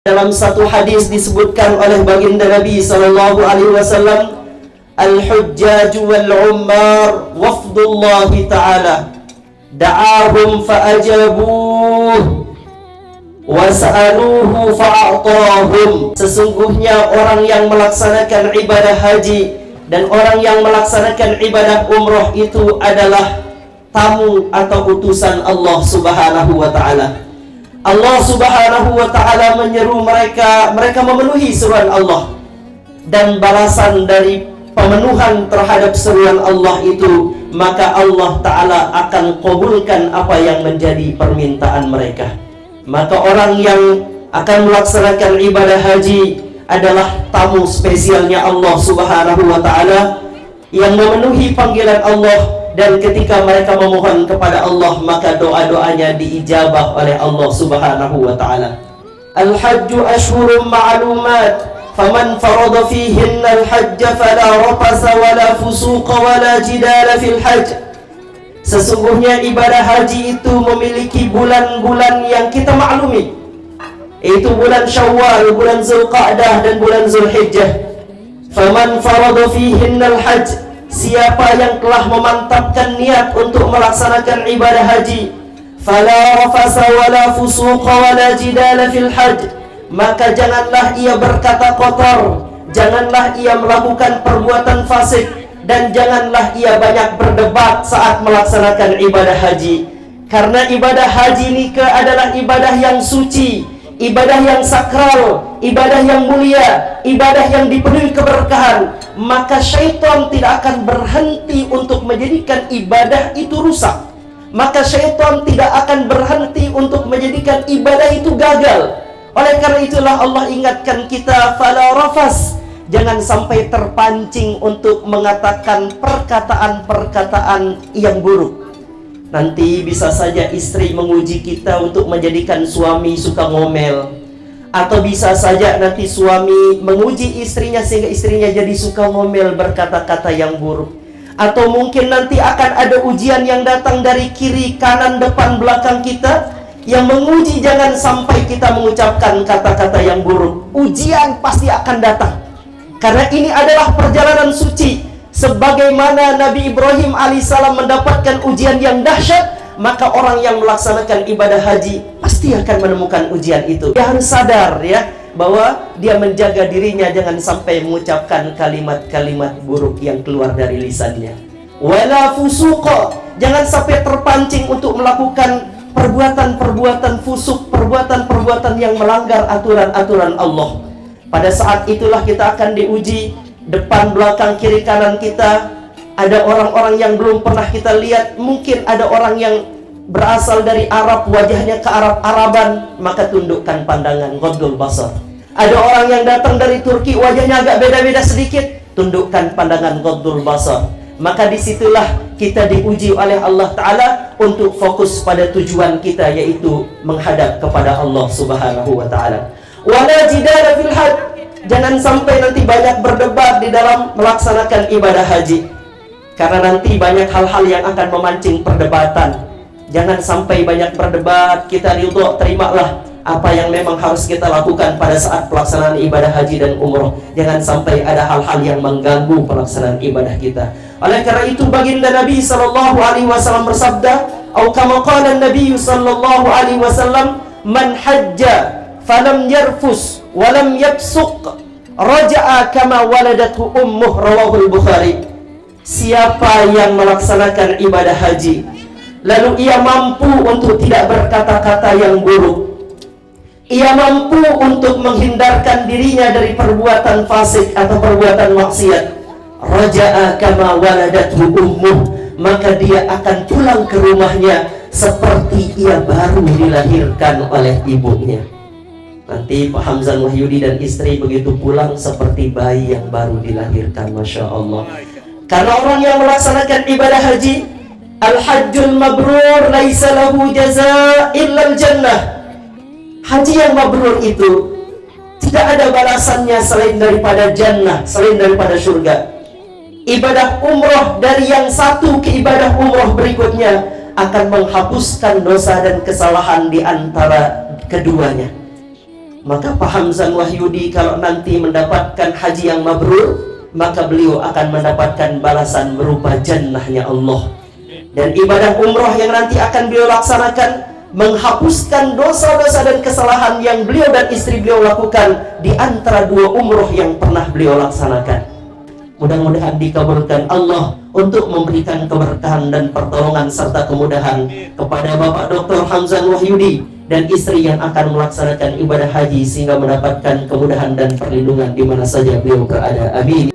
Dalam satu hadis disebutkan oleh baginda Nabi sallallahu alaihi wasallam, al-hujjaj wal-ummar wafdullahi ta'ala da'ahum fa'ajabuh wa sa'aluhu fa'atahum. Sesungguhnya orang yang melaksanakan ibadah haji dan orang yang melaksanakan ibadah umroh itu adalah tamu atau utusan Allah Subhanahu wa ta'ala. Allah Subhanahu wa ta'ala menyeru mereka memenuhi seruan Allah, dan balasan dari pemenuhan terhadap seruan Allah itu, maka Allah ta'ala akan kabulkan apa yang menjadi permintaan mereka. Maka orang yang akan melaksanakan ibadah haji adalah tamu spesialnya Allah Subhanahu wa ta'ala yang memenuhi panggilan Allah. Dan ketika mereka memohon kepada Allah, maka doa-doanya diijabah oleh Allah Subhanahu wa ta'ala. Al-hajju ashhurum ma'lumat, faman farada fihinna al-hajja fala rafasa wala fusuqa wala jidala fil hajj. Sesungguhnya ibadah haji itu memiliki bulan-bulan yang kita maklumi, yaitu bulan Syawal, bulan Zulqa'dah dan bulan Zulhijjah. Faman farada fihinna al-hajj, siapa yang telah memantapkan niat untuk melaksanakan ibadah haji, fala rafasa wala fusuqa wala jidala fil hajj, maka janganlah ia berkata kotor, janganlah ia melakukan perbuatan fasik, dan janganlah ia banyak berdebat saat melaksanakan ibadah haji. Karena ibadah haji nikah adalah ibadah yang suci, ibadah yang sakral, ibadah yang mulia, ibadah yang dipenuhi keberkahan. Maka syaitan tidak akan berhenti untuk menjadikan ibadah itu rusak. Maka syaitan tidak akan berhenti untuk menjadikan ibadah itu gagal. Oleh karena itulah Allah ingatkan kita, fala rafas, jangan sampai terpancing untuk mengatakan perkataan-perkataan yang buruk. Nanti bisa saja istri menguji kita untuk menjadikan suami suka ngomel, atau bisa saja nanti suami menguji istrinya sehingga istrinya jadi suka ngomel, berkata-kata yang buruk. Atau mungkin nanti akan ada ujian yang datang dari kiri, kanan, depan, belakang kita, yang menguji jangan sampai kita mengucapkan kata-kata yang buruk. Ujian pasti akan datang, karena ini adalah perjalanan suci. Sebagaimana Nabi Ibrahim alaihissalam mendapatkan ujian yang dahsyat, maka orang yang melaksanakan ibadah haji pasti akan menemukan ujian itu. Dia harus sadar ya, bahwa dia menjaga dirinya jangan sampai mengucapkan kalimat-kalimat buruk yang keluar dari lisannya. Wala fusuqa, jangan sampai terpancing untuk melakukan perbuatan-perbuatan fusuk, perbuatan-perbuatan yang melanggar aturan-aturan Allah. Pada saat itulah kita akan diuji. Depan, belakang, kiri, kanan kita ada orang-orang yang belum pernah kita lihat. Mungkin ada orang yang berasal dari Arab, wajahnya ke Arab-Araban, maka tundukkan pandangan, ghaddul basar. Ada orang yang datang dari Turki, wajahnya agak beda-beda sedikit, tundukkan pandangan, ghaddul basar. Maka disitulah kita diuji oleh Allah Ta'ala untuk fokus pada tujuan kita, yaitu menghadap kepada Allah Subhanahu wa Ta'ala. Wala jidala fil hajj, jangan sampai nanti banyak berdebat di dalam melaksanakan ibadah haji, karena nanti banyak hal-hal yang akan memancing perdebatan. Jangan sampai banyak berdebat, kita ridho, terimalah apa yang memang harus kita lakukan pada saat pelaksanaan ibadah haji dan umroh. Jangan sampai ada hal-hal yang mengganggu pelaksanaan ibadah kita. Oleh karena itu baginda Nabi sallallahu alaihi wasallam bersabda, atau kama qala Nabi sallallahu alaihi wasallam, man hajja falam yarfus walam yabsuq raja'a kama waladathu ummuh, rawahul Bukhari. Siapa yang melaksanakan ibadah haji lalu ia mampu untuk tidak berkata-kata yang buruk, ia mampu untuk menghindarkan dirinya dari perbuatan fasik atau perbuatan maksiat, raja'a kama waladathu ummuh, maka dia akan pulang ke rumahnya seperti ia baru dilahirkan oleh ibunya. Nanti Pak Hamzan Wahyudi dan istri begitu pulang seperti bayi yang baru dilahirkan, Masya Allah. Karena orang yang melaksanakan ibadah haji, al-hajjul mabrur laisa lahu jazaa illa al-jannah. Haji yang mabrur itu tidak ada balasannya selain daripada jannah, selain daripada surga. Ibadah umroh dari yang satu ke ibadah umroh berikutnya akan menghapuskan dosa dan kesalahan di antara keduanya. Maka Pak Hamzan Wahyudi kalau nanti mendapatkan haji yang mabrur, maka beliau akan mendapatkan balasan berupa jannahnya Allah. Dan ibadah umroh yang nanti akan beliau laksanakan menghapuskan dosa-dosa dan kesalahan yang beliau dan istri beliau lakukan di antara 2 umroh yang pernah beliau laksanakan. Mudah-mudahan dikabulkan Allah untuk memberikan keberkahan dan pertolongan serta kemudahan kepada Bapak Dr. Hamzan Wahyudi dan istri yang akan melaksanakan ibadah haji sehingga mendapatkan kemudahan dan perlindungan di mana saja beliau berada. Amin.